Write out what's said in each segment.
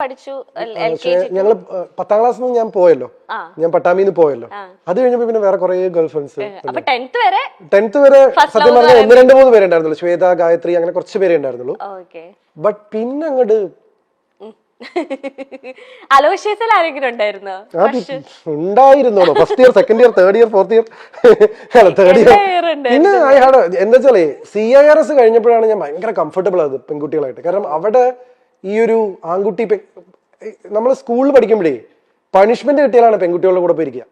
പഠിച്ചു ഞങ്ങള് 10ാം ക്ലാസ്സിൽ നിന്ന് ഞാൻ പോയല്ലോ, ഞാൻ പട്ടാമിന്ന് പോയല്ലോ. അത് കഴിഞ്ഞപ്പോ പിന്നെ വേറെ കുറെ ഗേൾ ഫ്രണ്ട്സ്. 10th വരെ സത്യം പറഞ്ഞാൽ 1-2-3 പേരെ ഉണ്ടായിരുന്നുള്ളൂ. ശ്വേത, ഗായത്രി, അങ്ങനെ കുറച്ച് പേരെ ഉണ്ടായിരുന്നുള്ളൂ. ബട്ട് പിന്നെ അങ്ങോട്ട് ഉണ്ടായിരുന്നോളൂ. First year, second year, third year, fourth year, third year. പിന്നെ എന്താ വെച്ചാലേ CIRS കഴിഞ്ഞപ്പോഴാണ് ഞാൻ ഭയങ്കര കംഫർട്ടബിൾ ആയത് പെൺകുട്ടികളായിട്ട്. കാരണം അവിടെ ഈ ഒരു ആൺകുട്ടി, നമ്മൾ സ്കൂളിൽ പഠിക്കുമ്പോഴേ പണിഷ്മെന്റ് കിട്ടിയാലാണ് പെൺകുട്ടികളുടെ കൂടെ പോയിരിക്കുക.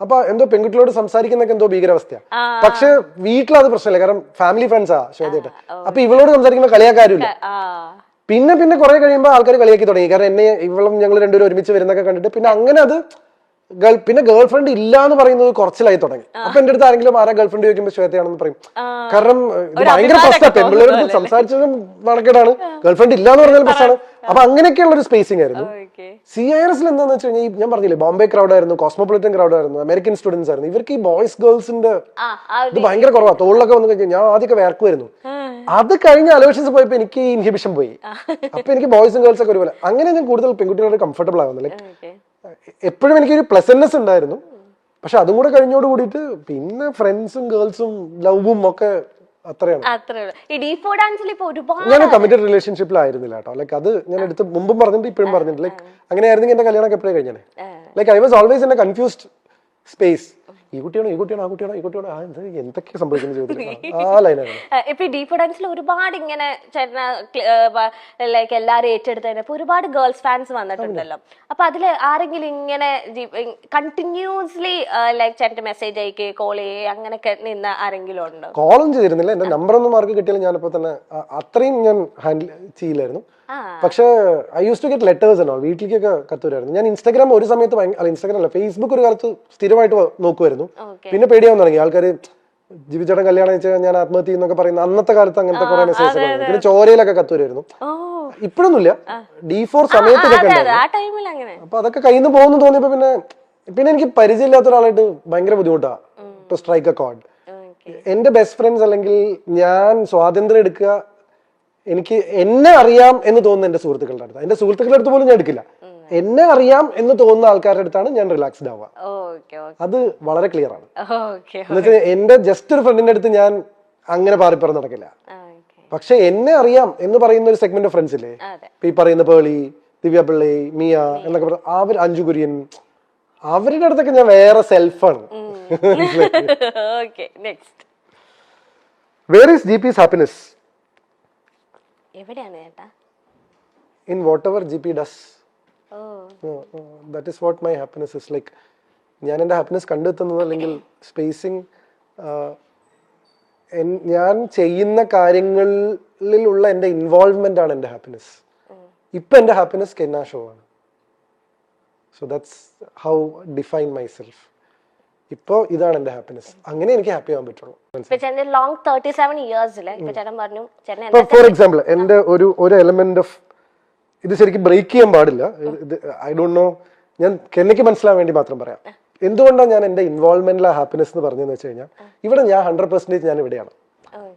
അപ്പൊ എന്തോ പെൺകുട്ടികളോട് സംസാരിക്കുന്നൊക്കെ എന്തോ ഭീകരാവസ്ഥയാണ്. പക്ഷെ വീട്ടിലത് പ്രശ്നമില്ല, കാരണം ഫാമിലി ഫ്രണ്ട്സാ ശ്വേതയായിട്ട്. അപ്പൊ ഇവളോട് സംസാരിക്കുമ്പോൾ കളിയാക്കാരുമില്ല. പിന്നെ പിന്നെ കുറെ കഴിയുമ്പോൾ ആൾക്കാർ കളിയാക്കി തുടങ്ങി. കാരണം എന്നെ ഇവളും ഞങ്ങൾ രണ്ടുപേരും ഒരുമിച്ച് വരുന്നൊക്കെ കണ്ടിട്ട് പിന്നെ അങ്ങനെ അത് പിന്നെ ഗേൾ ഫ്രണ്ട് ഇല്ല എന്ന് പറയുന്നത് കുറച്ചിലായി തുടങ്ങി. അപ്പൊ എന്റെ അടുത്ത് ആരെങ്കിലും ആരാ ഗേൾ ഫ്രണ്ട് ചോദിക്കുമ്പോൾ ശ്വേതയാണെന്ന് പറയും. കാരണം ഇത് ഭയങ്കര പ്രശ്നമാണ്, പെൺപിള്ളേരുടെ സംസാരിച്ചതും നടക്കേടാണ്, ഗേൾ ഫ്രണ്ട് ഇല്ല എന്ന് പറഞ്ഞാൽ പ്രശ്നമാണ്. അപ്പൊ അങ്ങനെയൊക്കെയുള്ള ഒരു സ്പേസിംഗ് ആയിരുന്നു. CIRS എന്താണെന്ന് വെച്ച് കഴിഞ്ഞാൽ ഞാൻ പറഞ്ഞില്ലേ, ബോംബെ ക്രൗഡ് ആയിരുന്നു, കോസ്മോപൊളിറ്റൻ ക്രൗഡ് ആയിരുന്നു, അമേരിക്കൻ സ്റ്റുഡൻസ് ആയിരുന്നു. ഇവർക്ക് ഈ ബോയ്സ് ഗേൾസിന്റെ ഇത് ഭയങ്കര കുറവാണ്. തോളിലൊക്കെ വന്നു കഴിഞ്ഞാൽ ഞാൻ ആദ്യമൊക്കെ വേർക്കുമായിരുന്നു. അത് കഴിഞ്ഞ അലോഷൻസ് പോയപ്പോ എനിക്ക് ഈ ഇൻഹിബിഷൻ പോയി. അപ്പൊ എനിക്ക് ബോയ്സും ഗേൾസ് ഒക്കെ ഒരുപോലെ. അങ്ങനെ ഞാൻ കൂടുതൽ പെൺകുട്ടികളോട് കംഫർട്ടബിൾ ആവുന്നു. ലൈക്ക് എപ്പോഴും എനിക്കൊരു പ്ലസന്റ്നെസ് ഉണ്ടായിരുന്നു. പക്ഷെ അതും കൂടെ കഴിഞ്ഞോട് കൂടിയിട്ട് പിന്നെ ഫ്രണ്ട്സും ഗേൾസും ലവും ഒക്കെ അത്രയാണ്. ഞാൻ കമ്മിറ്റഡ് റിലേഷൻഷിപ്പിലായിരുന്നില്ല കേട്ടോ. ലൈക്ക് അത് ഞാൻ എടുത്ത് മുമ്പും പറഞ്ഞിട്ട് ഇപ്പോഴും പറഞ്ഞിട്ടുണ്ട്. ലൈക്ക് അങ്ങനെ ആയിരുന്നെങ്കിൽ എന്റെ കല്യാണം എപ്പോഴും കഴിഞ്ഞാണ്. Like I was always in A confused space. ഈ കുട്ടിയാണോ, ഈ കുട്ടിയാണോ, ആ കുട്ടിയാണോ, ഈ കുട്ടിയാണോ, എന്തൊക്കെ സംഭവിക്കുന്ന ജീവിതത്തിൽ ആ ലൈനാണ്. ഇപ്പൊ ഡീപ്പ് ഡാൻസിൽ ഒരുപാട് ഇങ്ങനെ ലൈക്ക് എല്ലാരും ഏറ്റെടുത്തതിന് ഒരുപാട് ഗേൾസ് ഫാൻസ് വന്നിട്ടുണ്ടല്ലോ. അപ്പൊ അതില് ആരെങ്കിലും ഇങ്ങനെ കണ്ടിന്യൂസ്ലി ലൈക്ക് ചേട്ടന്റെ മെസ്സേജ് അയക്കേ, കോൾ ചെയ്യേ, അങ്ങനെയൊക്കെ നിന്ന ആരെങ്കിലും ഉണ്ടോ? കോളും ചെയ്തിരുന്നില്ല. എന്റെ നമ്പർ ഒന്നും മാർക്ക് കിട്ടിയാലും ഞാനിപ്പോ തന്നെ അത്രയും ഞാൻ ഹാൻഡിൽ ചെയ്യില്ലായിരുന്നു. പക്ഷെ I use to get letters എന്നോ, വീട്ടിലേക്കൊക്കെ കത്തുവരായിരുന്നു. ഞാൻ ഇൻസ്റ്റാഗ്രാം ഒരു സമയത്ത് അല്ല, ഇൻസ്റ്റാഗ്രാം അല്ല, ഫേസ്ബുക്ക് ഒരു കാലത്ത് സ്ഥിരമായിട്ട് നോക്കുമായിരുന്നു. പിന്നെ പേടിയാവാൻ തുടങ്ങി. ആൾക്കാർ ജീവിച്ചേട്ടൻ കല്യാണം വെച്ചാൽ ഞാൻ ആത്മഹത്യ എന്നൊക്കെ പറയുന്ന അന്നത്തെ കാലത്ത് അങ്ങനത്തെ കുറെ മെസ്സേജ്. പിന്നെ ചോരയിലൊക്കെ കത്തുവരായിരുന്നു. ഇപ്പോഴൊന്നുമില്ല, D4 സമയത്തൊക്കെ. അപ്പൊ അതൊക്കെ കയ്യിൽ നിന്ന് പോകുന്നു തോന്നിയപ്പോ പിന്നെ എനിക്ക് പരിചയമില്ലാത്ത ഒരാളായിട്ട് ഭയങ്കര ബുദ്ധിമുട്ടാ ടു സ്ട്രൈക്ക് എ കോർഡ്. എന്റെ ബെസ്റ്റ് ഫ്രണ്ട്സ് അല്ലെങ്കിൽ ഞാൻ സ്വാതന്ത്ര്യം എടുക്കുക, എനിക്ക് എന്നെ അറിയാം എന്ന് തോന്നുന്ന എന്റെ സുഹൃത്തുക്കളുടെ അടുത്ത്, എന്റെ സുഹൃത്തുക്കളുടെ അടുത്ത് പോലും ഞാൻ എടുക്കില്ല. എന്നെ അറിയാം എന്ന് തോന്നുന്ന ആൾക്കാരുടെ അടുത്താണ് ഞാൻ റിലാക്സ്ഡ് ആവുക. അത് വളരെ ക്ലിയർ ആണ്. എന്നുവെച്ചാൽ എന്റെ ജസ്റ്റ് ഒരു ഫ്രണ്ടിന്റെ അടുത്ത് ഞാൻ അങ്ങനെ പാറിപ്പറന്ന് നടക്കില്ല. പക്ഷെ എന്നെ അറിയാം എന്ന് പറയുന്ന ഒരു സെഗ്മെന്റ് ഓഫ് ഫ്രണ്ട്സ് ഇല്ലേ, ഈ പറയുന്ന പേളി, ദിവ്യ പിള്ളി, മിയ എന്നൊക്കെ പറഞ്ഞ അവർ, അഞ്ജു കുര്യൻ, അവരുടെ അടുത്തൊക്കെ ഞാൻ വേറെ സെൽഫാണ്. Where is GP's happiness? In whatever GP does. That is what my happiness is. Like ഞാൻ എൻ്റെ ഹാപ്പിനെസ് കണ്ടെത്തുന്നത് അല്ലെങ്കിൽ സ്പേസിങ്, ഞാൻ ചെയ്യുന്ന കാര്യങ്ങളിലുള്ള എൻ്റെ ഇൻവോൾവ്മെന്റ് ആണ് എൻ്റെ ഹാപ്പിനെസ്. ഇപ്പൊ എൻ്റെ ഹാപ്പിനെസ് കെന്ന ഷോ ആണ്. So that's how define my self. ഇപ്പൊ ഇതാണ് എന്റെ ഹാപ്പിനെസ്. അങ്ങനെ എനിക്ക് ഹാപ്പി ആവാൻ പറ്റുള്ളൂ. ഫോർ എക്സാമ്പിൾ എന്റെ ഒരു എലമെന്റ് ഓഫ് ഇത് ശരിക്കും ബ്രേക്ക് ചെയ്യാൻ പാടില്ല. ഐ ഡോണ്ട് നോ, ഞാൻ കെന്നയ്ക്ക് മനസ്സിലാൻ വേണ്ടി മാത്രം പറയാം. എന്തുകൊണ്ടാണ് ഞാൻ എന്റെ ഇൻവോൾവ്മെന്റിലെ ഹാപ്പിനെസ് എന്ന് പറഞ്ഞതെന്ന് വെച്ച് കഴിഞ്ഞാൽ, ഇവിടെ ഞാൻ 100% ഞാൻ ഇവിടെയാണ്.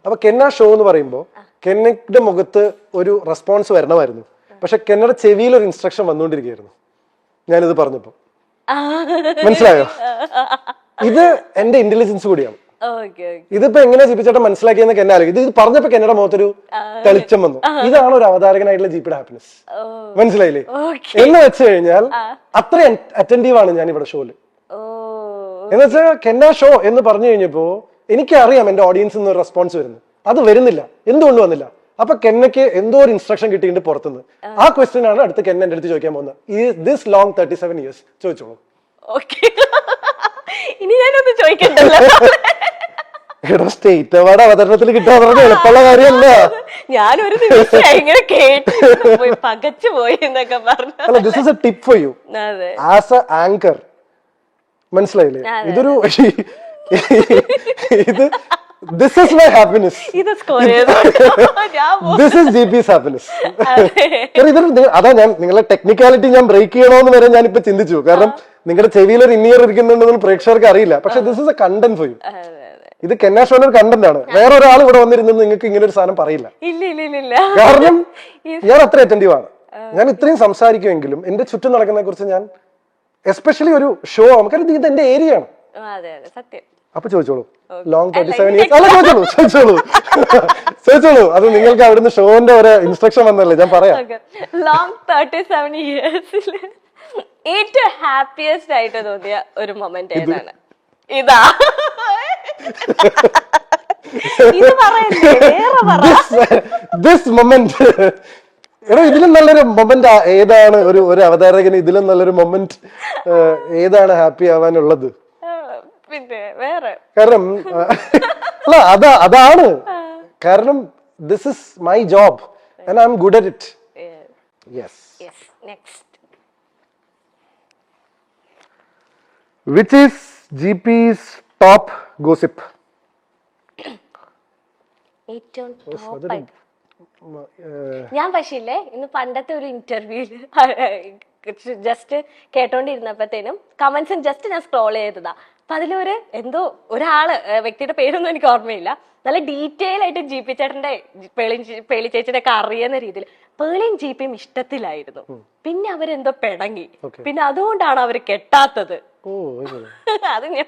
അപ്പൊ കെന്ന ഷോ എന്ന് പറയുമ്പോൾ കെന്നയുടെ മുഖത്ത് ഒരു റെസ്പോൺസ് വരണമായിരുന്നു. പക്ഷെ കെന്നയുടെ ചെവിയിൽ ഒരു ഇൻസ്ട്രക്ഷൻ വന്നുകൊണ്ടിരിക്കുകയായിരുന്നു ഞാനിത് പറഞ്ഞപ്പോ. മനസ്സിലായോ? ഇത് എന്റെ ഇന്റലിജൻസ് കൂടിയാണ്. ഇതിപ്പോ എങ്ങനെയാ ജിപിച്ചേട്ടൻ മനസ്സിലാക്കിയെന്ന് കെന്നെ ആലോചിക്കും. ഇത് പറഞ്ഞപ്പോ കെന്നയുടെ മുഖത്തൊരു തെളിച്ചം വന്നു. ഇതാണ് ഒരു അവതാരകനായിട്ടുള്ള ജിപിയുടെ ഹാപ്പിനെസ്. മനസ്സിലായില്ലേ? എന്ന് വെച്ച് കഴിഞ്ഞാൽ അത്ര അറ്റൻറ്റീവ് ആണ് ഞാൻ ഇവിടെ ഷോയില്. എന്ന് വെച്ചാൽ കെന്ന ഷോ എന്ന് പറഞ്ഞു കഴിഞ്ഞപ്പോ എനിക്കറിയാം എന്റെ ഓഡിയൻസിൽ നിന്ന് ഒരു റെസ്പോൺസ് വരുന്നു. അത് വരുന്നില്ല, എന്തുകൊണ്ട് വന്നില്ല? അപ്പൊ കെന്നയ്ക്ക് എന്തോ ഒരു ഇൻസ്ട്രക്ഷൻ കിട്ടിയിട്ട് പുറത്തുനിന്ന്. ആ ക്വസ്റ്റ്യൻ ആണ് അടുത്ത് കെന്ന എന്റെ അടുത്ത് ചോദിക്കാൻ പോകുന്നത്. ഈ ദിസ് ലോങ് 37 years ചോദിച്ചോളൂ. ഇനി ഞാനൊന്ന് ചോദിക്കണ്ടല്ലോ, സ്റ്റേറ്റ് അവാർഡ് അവതരണത്തിൽ കിട്ടാൻ പറഞ്ഞ എളുപ്പമുള്ള കാര്യമല്ല. ഞാനൊരു ദിവസം ഇങ്ങനെ കേട്ട് പകച്ചു പോയി എന്നൊക്കെ പറഞ്ഞു. അല്ല, this is A tip for you as A anchor. മനസ്സിലായില്ലേ? ഇതൊരു this is my happiness. This is GP's happiness. അതാ ഞാൻ നിങ്ങളെ ടെക്നിക്കാലിറ്റി ഞാൻ ബ്രേക്ക് ചെയ്യണോന്ന് വരെ ഞാൻ ഇപ്പൊ ചിന്തിച്ചു. കാരണം നിങ്ങളുടെ ചെവിയിൽ ഒരു ഇന്നിയർ ഇരിക്കുന്നുണ്ടെന്ന് പ്രേക്ഷകർക്ക് അറിയില്ല. പക്ഷെ this is A content for you. ഇത് കെന്ന ഷോയുടെ ഒരു കണ്ടന്റ് ആണ്. വേറൊരാൾ ഇവിടെ വന്നിരുന്നത് നിങ്ങൾക്ക് ഇങ്ങനെ ഒരു സാധനം പറയില്ല. കാരണം ഞാൻ അത്ര അറ്റൻറ്റീവ് ആണ്. ഞാൻ ഇത്രയും സംസാരിക്കുമെങ്കിലും എന്റെ ചുറ്റും നടക്കുന്നതിനെ കുറിച്ച് ഞാൻ എസ്പെഷ്യലി ഒരു ഷോ നമുക്ക് ഇത് എന്റെ ഏരിയ ആണ്. അതെ അതെ സത്യം. അപ്പൊ ചോദിച്ചോളൂ, ലോങ് 37 years അല്ല, ചോദിച്ചോളൂ. അത് നിങ്ങൾക്ക് അവിടുന്ന് ഷോന്റെ ഒരു ഇൻസ്ട്രക്ഷൻ വന്നല്ലേ, ഞാൻ പറയാം. ലോങ് 37 yearsൽ ഏറ്റവും ഹാപ്പിയസ്റ്റ് ആയിട്ട് തോന്നിയ ഒരു മൊമെന്റ് ഏതാണ്? ഇതാ ഇത് പറയല്ലേ, വേറെ പറ. ദിസ് മൊമെന്റ് എടാ, ഇതിലും നല്ലൊരു മൊമെന്റ് ഏതാണ്? ഒരു അവതാരകന് ഇതിലും നല്ലൊരു മൊമെന്റ് ഏതാണ് ഹാപ്പി ആവാനുള്ളത്? പിന്നെ വേറെ കാരണം അല്ല, അതാണ് കാരണം this is my job and I M good at it. Yes. Next. Which is GP's top gossip? ഏറ്റവും ടോപ്പ് ആയിട്ട് ഞാൻ പക്ഷേ ഇല്ലേ, ഇന്ന് പണ്ടത്തെ ഒരു ഇന്റർവ്യൂല് ജസ്റ്റ് കേട്ടോണ്ടിരുന്നപ്പോഴത്തേനും കമന്റ്സും ജസ്റ്റ് ഞാൻ സ്ക്രോൾ ചെയ്തതാ. അപ്പൊ അതിലൊരു എന്തോ ഒരാള്, വ്യക്തിയുടെ പേരൊന്നും എനിക്ക് ഓർമ്മയില്ല, നല്ല ഡീറ്റെയിൽ ആയിട്ട് GP ചേട്ടന്റെ പേളി ചേച്ചിയുടെ ഒക്കെ അറിയുന്ന രീതിയിൽ പേളിയും GPയും ഇഷ്ടത്തിലായിരുന്നു. പിന്നെ അവരെന്തോ പിണങ്ങി, പിന്നെ അതുകൊണ്ടാണ് അവര് കെട്ടാത്തത്. അത് ഞാൻ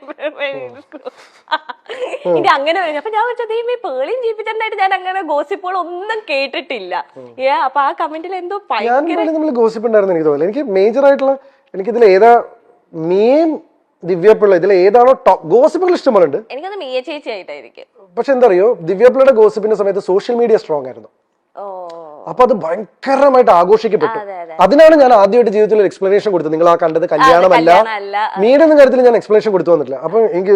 ഇനി അങ്ങനെ പറഞ്ഞു. അപ്പൊ ഞാൻ വെച്ചത് ഈ പേളിയും GP ചേട്ടനായിട്ട് ഞാൻ അങ്ങനെ ഗോസിപ്പുകൾ ഒന്നും കേട്ടിട്ടില്ല. അപ്പൊ ആ കമന്റിൽ എന്തോ ഗോസിപ്പ് ഉണ്ടായിരുന്നു എനിക്ക് തോന്നുന്നു. എനിക്ക് മേജർ ആയിട്ടുള്ള എനിക്കിതിൽ ഏതാ മീൻ ദിവ്യപിള്ള, ഇതിൽ ഏതാണോ ടോപ്പ് ഗോസിപ്പുകൾ ഇഷ്ടംപോലെ ഉണ്ട്. എനിക്കത് മീയ ചേച്ചി ആയിട്ടായിരിക്കും. പക്ഷെ എന്താ അറിയോ, ദിവ്യപിള്ളയുടെ ഗോസിപ്പിന്റെ സമയത്ത് സോഷ്യൽ മീഡിയ സ്ട്രോങ് ആയിരുന്നു. അപ്പൊ അത് ഭയങ്കരമായിട്ട് ആഘോഷിക്കപ്പെട്ടു. അതിനാണ് ഞാൻ ആദ്യമായിട്ട് ജീവിതത്തിൽ ഒരു എക്സ്പ്ലനേഷൻ കൊടുത്തത്. നിങ്ങൾ ആ കണ്ടത് കല്യാണമല്ല, മീനൊന്നും കാര്യത്തിൽ ഞാൻ എക്സ്പ്ലനേഷൻ കൊടുത്തു വന്നിട്ടില്ല. അപ്പൊ എനിക്ക്